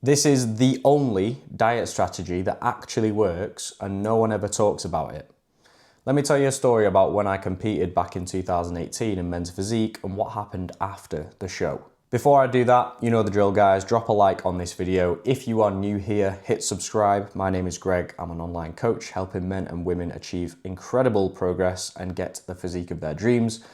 This is the only diet strategy that actually works and no one ever talks about it. Let me tell you a story about when I competed back in 2018 in men's physique and what happened after the show. Before I do that, you know the drill guys, drop a like on this video. If you are new here, hit subscribe. My name is Greg, I'm an online coach helping men and women achieve incredible progress and get the physique of their dreams.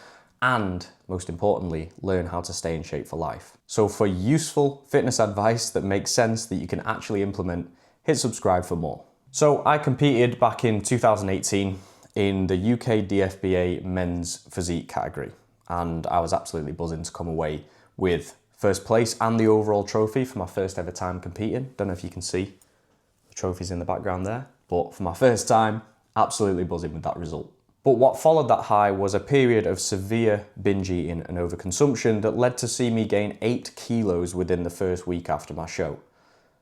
And most importantly, learn how to stay in shape for life. So for useful fitness advice that makes sense that you can actually implement, hit subscribe for more. So I competed back in 2018 in the UK DFBA men's physique category, and I was absolutely buzzing to come away with first place and the overall trophy for my first ever time competing. Don't know if you can see the trophies in the background there, but for my first time, absolutely buzzing with that result. But what followed that high was a period of severe binge eating and overconsumption that led to see me gain 8 kilos within the first week after my show.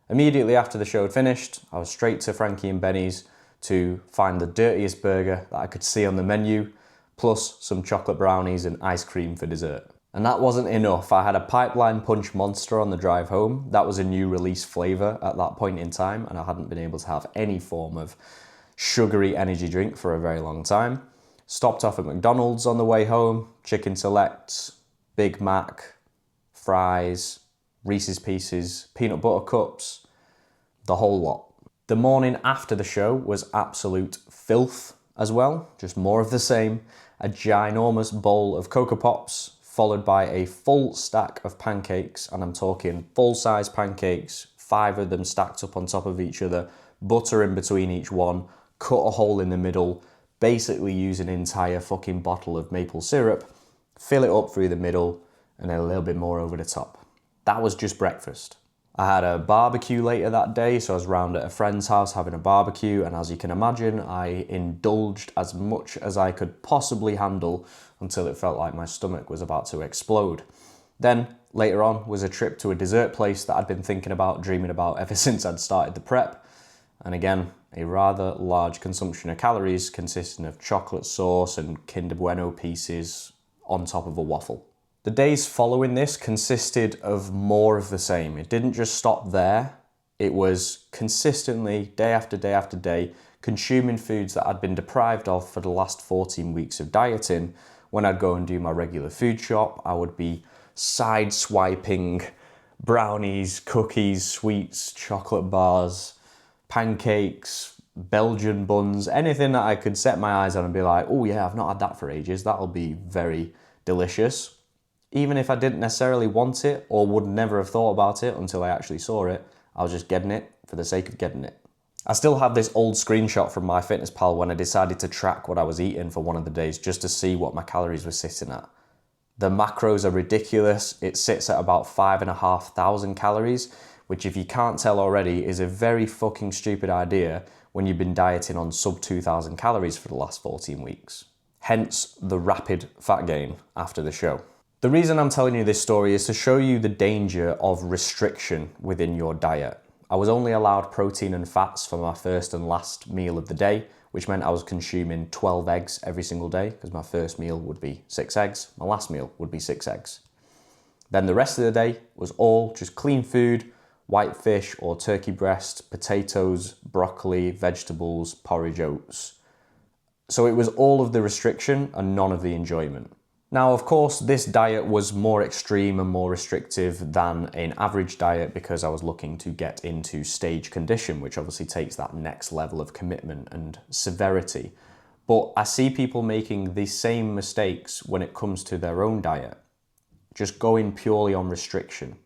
Immediately after the show had finished, I was straight to Frankie and Benny's to find the dirtiest burger that I could see on the menu, plus some chocolate brownies and ice cream for dessert. And that wasn't enough. I had a pipeline punch monster on the drive home. That was a new release flavor at that point in time, and I hadn't been able to have any form of sugary energy drink for a very long time. Stopped off at McDonald's on the way home, chicken selects, Big Mac, fries, Reese's Pieces, peanut butter cups, the whole lot. The morning after the show was absolute filth as well, just more of the same. A ginormous bowl of Cocoa Pops, followed by a full stack of pancakes, and I'm talking full-size pancakes, 5 of them stacked up on top of each other, butter in between each one, cut a hole in the middle, basically use an entire fucking bottle of maple syrup, fill it up through the middle, and then a little bit more over the top. That was just breakfast. I had a barbecue later that day, so I was round at a friend's house having a barbecue, and as you can imagine, I indulged as much as I could possibly handle until it felt like my stomach was about to explode. Then, later on, was a trip to a dessert place that I'd been thinking about, dreaming about ever since I'd started the prep. And again, a rather large consumption of calories consisting of chocolate sauce and Kinder Bueno pieces on top of a waffle. The days following this consisted of more of the same. It didn't just stop there. It was consistently, day after day after day, consuming foods that I'd been deprived of for the last 14 weeks of dieting. When I'd go and do my regular food shop, I would be side-swiping brownies, cookies, sweets, chocolate bars, pancakes, Belgian buns, anything that I could set my eyes on and be like, oh yeah, I've not had that for ages, that'll be very delicious. Even if I didn't necessarily want it or would never have thought about it until I actually saw it, I was just getting it for the sake of getting it. I still have this old screenshot from MyFitnessPal when I decided to track what I was eating for one of the days just to see what my calories were sitting at. The macros are ridiculous. It sits at about 5,500 calories, which if you can't tell already is a very fucking stupid idea when you've been dieting on sub 2,000 calories for the last 14 weeks. Hence the rapid fat gain after the show. The reason I'm telling you this story is to show you the danger of restriction within your diet. I was only allowed protein and fats for my first and last meal of the day, which meant I was consuming 12 eggs every single day because my first meal would be 6 eggs, my last meal would be 6 eggs. Then the rest of the day was all just clean food, white fish or turkey breast, potatoes, broccoli, vegetables, porridge oats. So it was all of the restriction and none of the enjoyment. Now, of course, this diet was more extreme and more restrictive than an average diet because I was looking to get into stage condition, which obviously takes that next level of commitment and severity. But I see people making the same mistakes when it comes to their own diet, just going purely on restriction,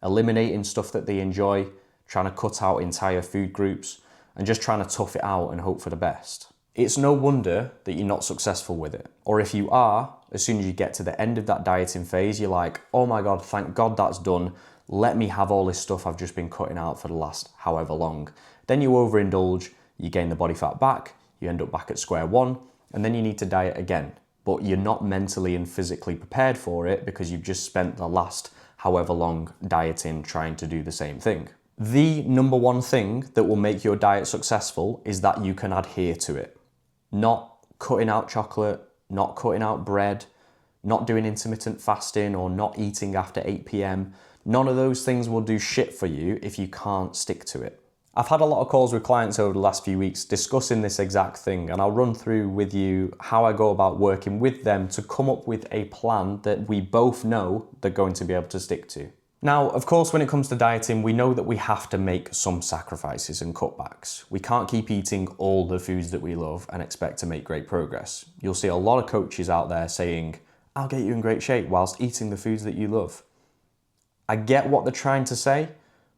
eliminating stuff that they enjoy, trying to cut out entire food groups, and just trying to tough it out and hope for the best. It's no wonder that you're not successful with it. Or if you are, as soon as you get to the end of that dieting phase, you're like, oh my God, thank God that's done. Let me have all this stuff I've just been cutting out for the last however long. Then you overindulge, you gain the body fat back, you end up back at square one, and then you need to diet again. But you're not mentally and physically prepared for it because you've just spent the last however long dieting trying to do the same thing. The number one thing that will make your diet successful is that you can adhere to it. Not cutting out chocolate, not cutting out bread, not doing intermittent fasting or not eating after 8 p.m, None of those things will do shit for you if you can't stick to it. I've had a lot of calls with clients over the last few weeks discussing this exact thing, and I'll run through with you how I go about working with them to come up with a plan that we both know they're going to be able to stick to. Now, of course, when it comes to dieting, we know that we have to make some sacrifices and cutbacks. We can't keep eating all the foods that we love and expect to make great progress. You'll see a lot of coaches out there saying, "I'll get you in great shape whilst eating the foods that you love." I get what they're trying to say,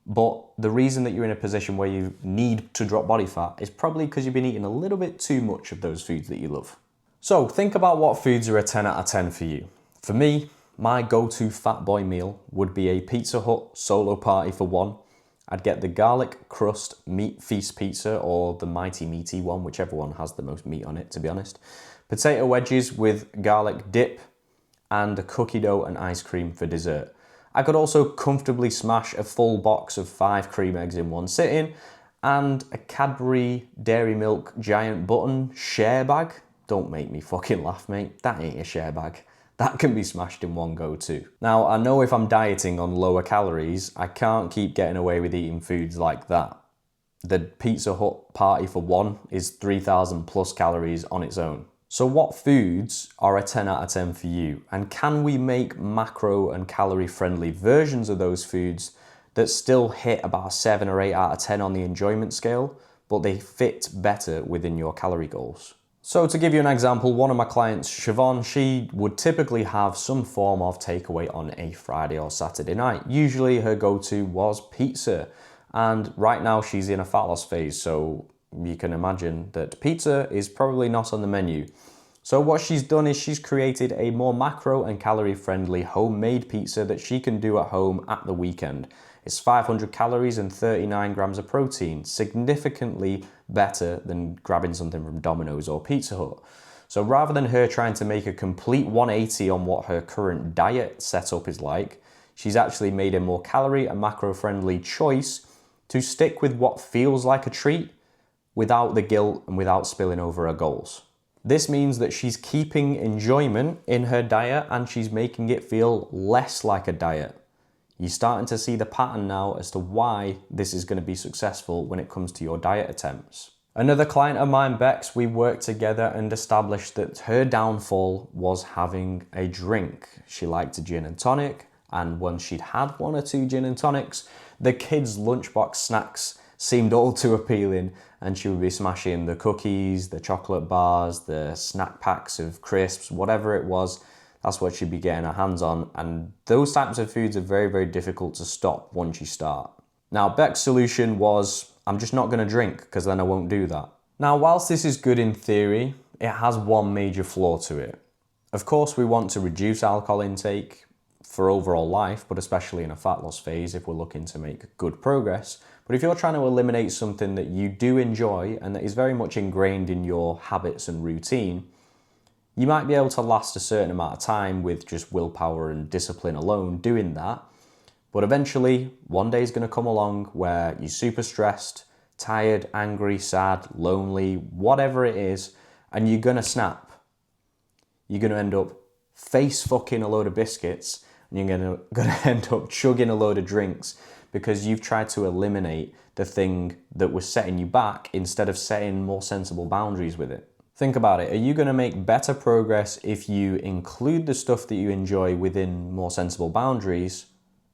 but the reason that you're in a position where you need to drop body fat is probably because you've been eating a little bit too much of those foods that you love. So think about what foods are a 10 out of 10 for you. For me, my go-to fat boy meal would be a Pizza Hut solo party for one. I'd get the garlic crust meat feast pizza or the mighty meaty one, whichever one has the most meat on it, to be honest. Potato wedges with garlic dip and a cookie dough and ice cream for dessert. I could also comfortably smash a full box of 5 cream eggs in one sitting and a Cadbury Dairy Milk giant button share bag. Don't make me fucking laugh, mate. That ain't a share bag. That can be smashed in one go too. Now, I know if I'm dieting on lower calories, I can't keep getting away with eating foods like that. The Pizza Hut party for one is 3,000 plus calories on its own. So what foods are a 10 out of 10 for you? And can we make macro and calorie friendly versions of those foods that still hit about a 7 or 8 out of 10 on the enjoyment scale, but they fit better within your calorie goals? So to give you an example, one of my clients, Siobhan, she would typically have some form of takeaway on a Friday or Saturday night. Usually her go-to was pizza. And right now she's in a fat loss phase, so you can imagine that pizza is probably not on the menu. So what she's done is she's created a more macro and calorie friendly homemade pizza that she can do at home at the weekend. It's 500 calories and 39 grams of protein, significantly better than grabbing something from Domino's or Pizza Hut. So rather than her trying to make a complete 180 on what her current diet setup is like, she's actually made a more calorie and macro friendly choice to stick with what feels like a treat without the guilt and without spilling over her goals. This means that she's keeping enjoyment in her diet and she's making it feel less like a diet. You're starting to see the pattern now as to why this is going to be successful when it comes to your diet attempts. Another client of mine, Bex, we worked together and established that her downfall was having a drink. She liked a gin and tonic, and once she'd had 1 or 2 gin and tonics, the kids' lunchbox snacks seemed all too appealing, and she would be smashing the cookies, the chocolate bars, the snack packs of crisps, whatever it was. That's what she'd be getting her hands on, and those types of foods are very, very difficult to stop once you start. Now, Beck's solution was, I'm just not going to drink because then I won't do that. Now, whilst this is good in theory, it has one major flaw to it. Of course, we want to reduce alcohol intake for overall life, but especially in a fat loss phase if we're looking to make good progress. But if you're trying to eliminate something that you do enjoy and that is very much ingrained in your habits and routine, you might be able to last a certain amount of time with just willpower and discipline alone doing that. But eventually, one day is going to come along where you're super stressed, tired, angry, sad, lonely, whatever it is, and you're going to snap. You're going to end up face fucking a load of biscuits, and you're going to end up chugging a load of drinks because you've tried to eliminate the thing that was setting you back instead of setting more sensible boundaries with it. Think about it. Are you going to make better progress if you include the stuff that you enjoy within more sensible boundaries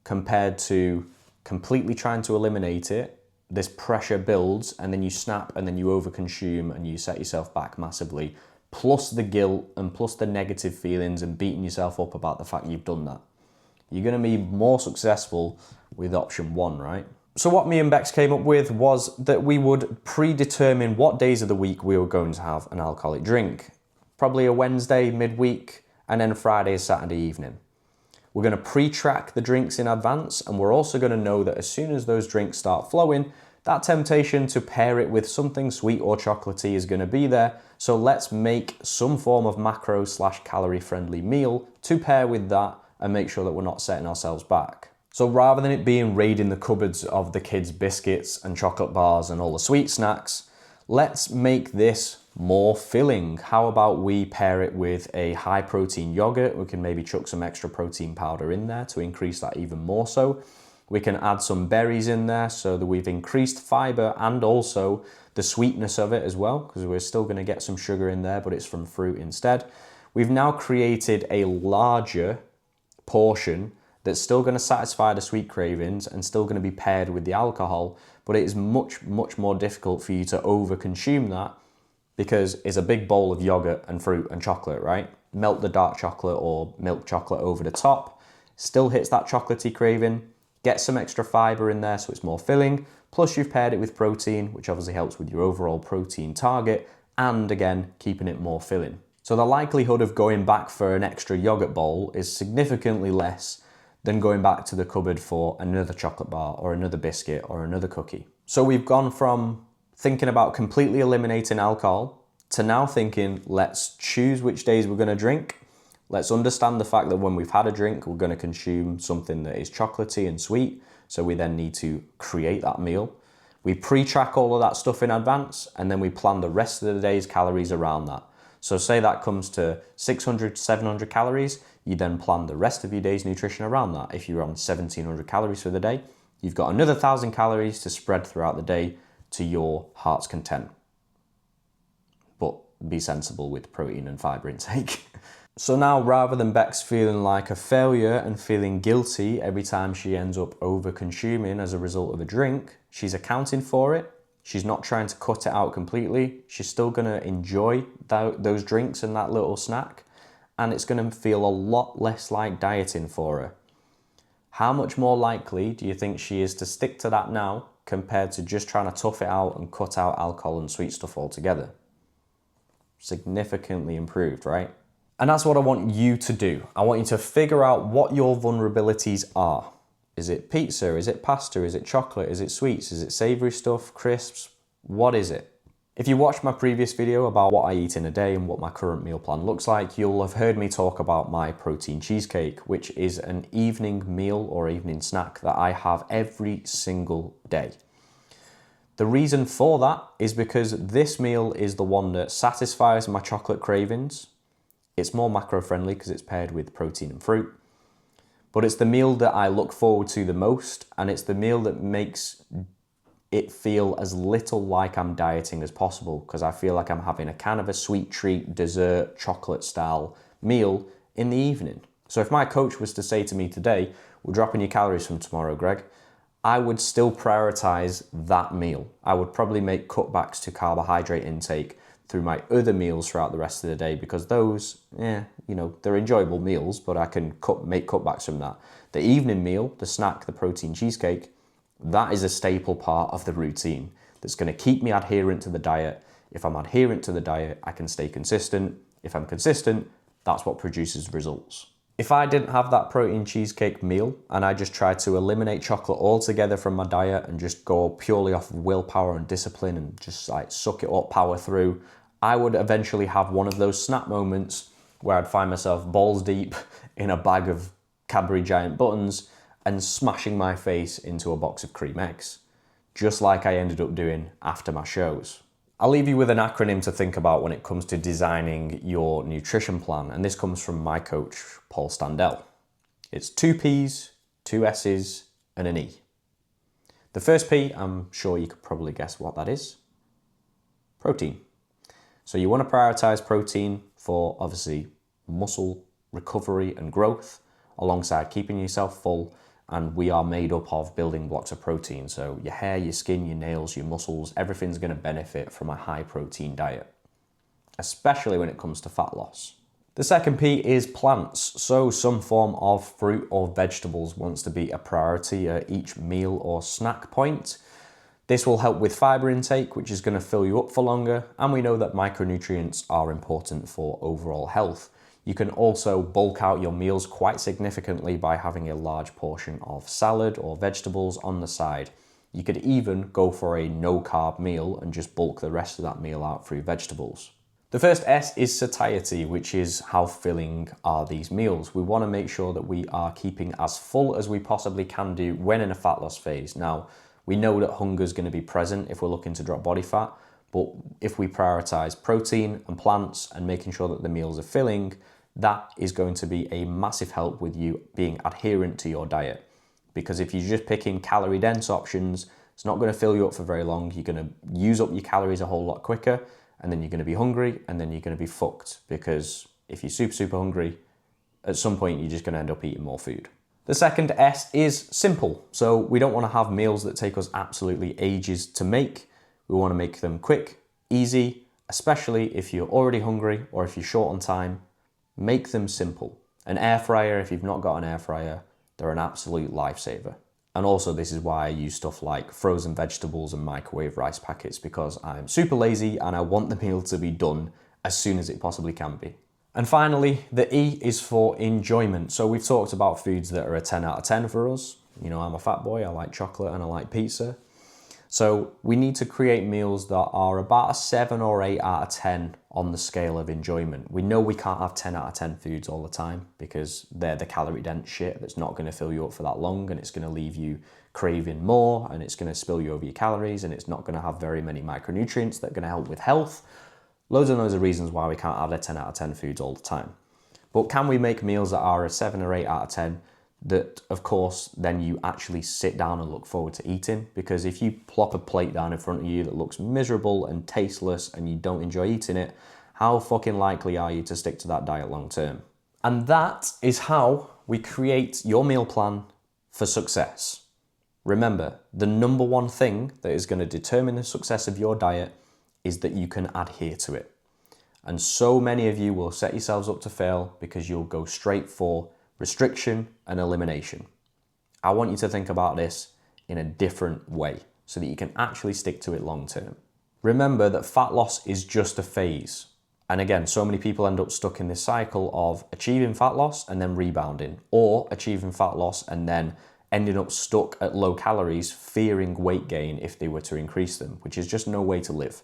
compared to completely trying to eliminate it? This pressure builds and then you snap and then you overconsume and you set yourself back massively, plus the guilt and plus the negative feelings and beating yourself up about the fact you've done that. You're going to be more successful with option 1, right? So what me and Bex came up with was that we would predetermine what days of the week we were going to have an alcoholic drink. Probably a Wednesday midweek and then Friday, Saturday evening. We're going to pre-track the drinks in advance, and we're also going to know that as soon as those drinks start flowing, that temptation to pair it with something sweet or chocolatey is going to be there. So let's make some form of macro / calorie friendly meal to pair with that and make sure that we're not setting ourselves back. So rather than it being raiding the cupboards of the kids' biscuits and chocolate bars and all the sweet snacks, let's make this More filling. How about we pair it with a high protein yogurt? We can maybe chuck some extra protein powder in there to increase that even more so. We can add some berries in there so that we've increased fiber and also the sweetness of it as well, because we're still going to get some sugar in there, but it's from fruit instead. We've now created a larger portion that's still going to satisfy the sweet cravings and still going to be paired with the alcohol, but it is much, much more difficult for you to over-consume that because it's a big bowl of yogurt and fruit and chocolate, right? Melt the dark chocolate or milk chocolate over the top, still hits that chocolatey craving, get some extra fiber in there so it's more filling, plus you've paired it with protein, which obviously helps with your overall protein target, and again, keeping it more filling. So the likelihood of going back for an extra yogurt bowl is significantly less than going back to the cupboard for another chocolate bar or another biscuit or another cookie. So we've gone from thinking about completely eliminating alcohol to now thinking, let's choose which days we're going to drink. Let's understand the fact that when we've had a drink, we're going to consume something that is chocolatey and sweet. So we then need to create that meal. We pre-track all of that stuff in advance, and then we plan the rest of the day's calories around that. So say that comes to 600, 700 calories, you then plan the rest of your day's nutrition around that. If you're on 1700 calories for the day, you've got another 1000 calories to spread throughout the day to your heart's content. But be sensible with protein and fiber intake. So now, rather than Bex feeling like a failure and feeling guilty every time she ends up over-consuming as a result of a drink, she's accounting for it. She's not trying to cut it out completely. She's still going to enjoy those drinks and that little snack, and it's going to feel a lot less like dieting for her. How much more likely do you think she is to stick to that now compared to just trying to tough it out and cut out alcohol and sweet stuff altogether? Significantly improved, right? And that's what I want you to do. I want you to figure out what your vulnerabilities are. Is it pizza? Is it pasta? Is it chocolate? Is it sweets? Is it savory stuff, crisps? What is it? If you watched my previous video about what I eat in a day and what my current meal plan looks like, you'll have heard me talk about my protein cheesecake, which is an evening meal or evening snack that I have every single day. The reason for that is because this meal is the one that satisfies my chocolate cravings. It's more macro-friendly because it's paired with protein and fruit. But it's the meal that I look forward to the most, and it's the meal that makes it feel as little like I'm dieting as possible, because I feel like I'm having a kind of a sweet treat, dessert, chocolate style meal in the evening. So if my coach was to say to me today, we're dropping your calories from tomorrow, Greg, I would still prioritize that meal. I would probably make cutbacks to carbohydrate intake through my other meals throughout the rest of the day, because those, they're enjoyable meals, but I can make cutbacks from that. The evening meal, the snack, the protein cheesecake, that is a staple part of the routine that's going to keep me adherent to the diet. If I'm adherent to the diet, I can stay consistent. If I'm consistent, that's what produces results. If I didn't have that protein cheesecake meal and I just tried to eliminate chocolate altogether from my diet and just go purely off of willpower and discipline and just like suck it up, power through, I would eventually have one of those snap moments where I'd find myself balls deep in a bag of Cadbury Giant buttons and smashing my face into a box of cream eggs, just like I ended up doing after my shows. I'll leave you with an acronym to think about when it comes to designing your nutrition plan, and this comes from my coach, Paul Standell. It's 2 P's, 2 S's, and an E. The first P, I'm sure you could probably guess what that is. Protein. So you want to prioritize protein for obviously muscle recovery and growth alongside keeping yourself full, and we are made up of building blocks of protein. So your hair, your skin, your nails, your muscles, everything's going to benefit from a high protein diet, especially when it comes to fat loss. The second P is plants. So some form of fruit or vegetables wants to be a priority at each meal or snack point. This will help with fiber intake, which is going to fill you up for longer, and we know that micronutrients are important for overall health. You can also bulk out your meals quite significantly by having a large portion of salad or vegetables on the side. You could even go for a no-carb meal and just bulk the rest of that meal out through vegetables. The first S is satiety, which is how filling are these meals. We want to make sure that we are keeping as full as we possibly can do when in a fat loss phase. Now, we know that hunger is going to be present if we're looking to drop body fat, But if we prioritize protein and plants and making sure that the meals are filling, that is going to be a massive help with you being adherent to your diet. Because if you're just picking calorie dense options, it's not going to fill you up for very long. You're going to use up your calories a whole lot quicker, and then you're going to be hungry, and then you're going to be fucked. Because if you're super hungry, at some point you're just going to end up eating more food. The second S is simple. So we don't want to have meals that take us absolutely ages to make. We want to make them quick, easy, especially if you're already hungry or if you're short on time. Make them simple. An air fryer, if you've not got an air fryer, they're an absolute lifesaver. And also this is why I use stuff like frozen vegetables and microwave rice packets, because I'm super lazy and I want the meal to be done as soon as it possibly can be. And finally, the E is for enjoyment. So we've talked about foods that are a 10 out of 10 for us. You know, I'm a fat boy, I like chocolate and I like pizza. So we need to create meals that are about a 7 or 8 out of 10 on the scale of enjoyment. We know we can't have 10 out of 10 foods all the time because they're the calorie dense shit that's not going to fill you up for that long, and it's going to leave you craving more, and it's going to spill you over your calories, and it's not going to have very many micronutrients that are going to help with health. Loads and loads of reasons why we can't have a 10 out of 10 foods all the time. But can we make meals that are a 7 or 8 out of 10 that, of course, then you actually sit down and look forward to eating? Because if you plop a plate down in front of you that looks miserable and tasteless and you don't enjoy eating it, how fucking likely are you to stick to that diet long term? And that is how we create your meal plan for success. Remember, the number one thing that is going to determine the success of your diet is that you can adhere to it. And so many of you will set yourselves up to fail because you'll go straight for restriction and elimination. I want you to think about this in a different way so that you can actually stick to it long term. Remember that fat loss is just a phase. And again, so many people end up stuck in this cycle of achieving fat loss and then rebounding, or achieving fat loss and then ending up stuck at low calories, fearing weight gain if they were to increase them, which is just no way to live.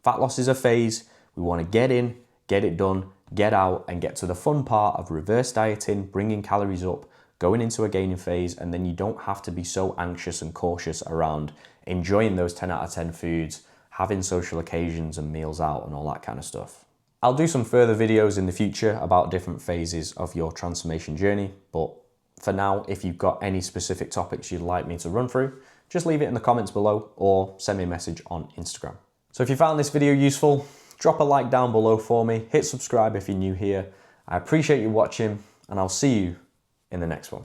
Fat loss is a phase. We want to get in, get it done, get out, and get to the fun part of reverse dieting, bringing calories up, going into a gaining phase, and then you don't have to be so anxious and cautious around enjoying those 10 out of 10 foods, having social occasions and meals out and all that kind of stuff. I'll do some further videos in the future about different phases of your transformation journey, but for now, if you've got any specific topics you'd like me to run through, just leave it in the comments below or send me a message on Instagram. So if you found this video useful, drop a like down below for me, hit subscribe if you're new here. I appreciate you watching, and I'll see you in the next one.